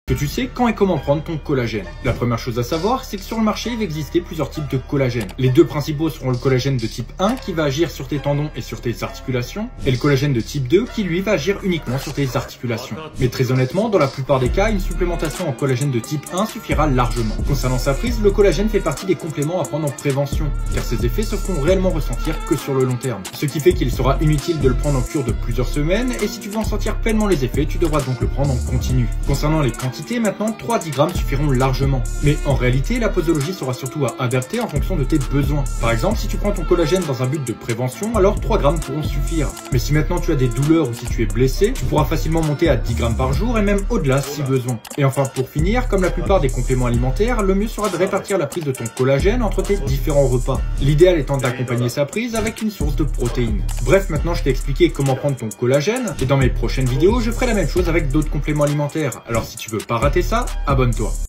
Que tu sais quand et comment prendre ton collagène. La première chose à savoir, c'est que sur le marché, il va exister plusieurs types de collagène. Les deux principaux seront le collagène de type 1 qui va agir sur tes tendons et sur tes articulations, et le collagène de type 2 qui lui va agir uniquement sur tes articulations. Mais très honnêtement, dans la plupart des cas, une supplémentation en collagène de type 1 suffira largement. Concernant sa prise, le collagène fait partie des compléments à prendre en prévention, car ses effets se feront réellement ressentir que sur le long terme. Ce qui fait qu'il sera inutile de le prendre en cure de plusieurs semaines, et si tu veux en sentir pleinement les effets, tu devras donc le prendre en continu. Concernant les quantités, maintenant 3-10 grammes suffiront largement. Mais en réalité, la posologie sera surtout à adapter en fonction de tes besoins. Par exemple, si tu prends ton collagène dans un but de prévention, alors 3 grammes pourront suffire. Mais si maintenant tu as des douleurs ou si tu es blessé, tu pourras facilement monter à 10 grammes par jour et même au-delà si besoin. Et enfin, pour finir, comme la plupart des compléments alimentaires, le mieux sera de répartir la prise de ton collagène entre tes différents repas. L'idéal étant d'accompagner sa prise avec une source de protéines. Bref, maintenant je t'ai expliqué comment prendre ton collagène, et dans mes prochaines vidéos, je ferai la même chose avec d'autres compléments alimentaires. Alors si tu veux pas rater ça, abonne-toi.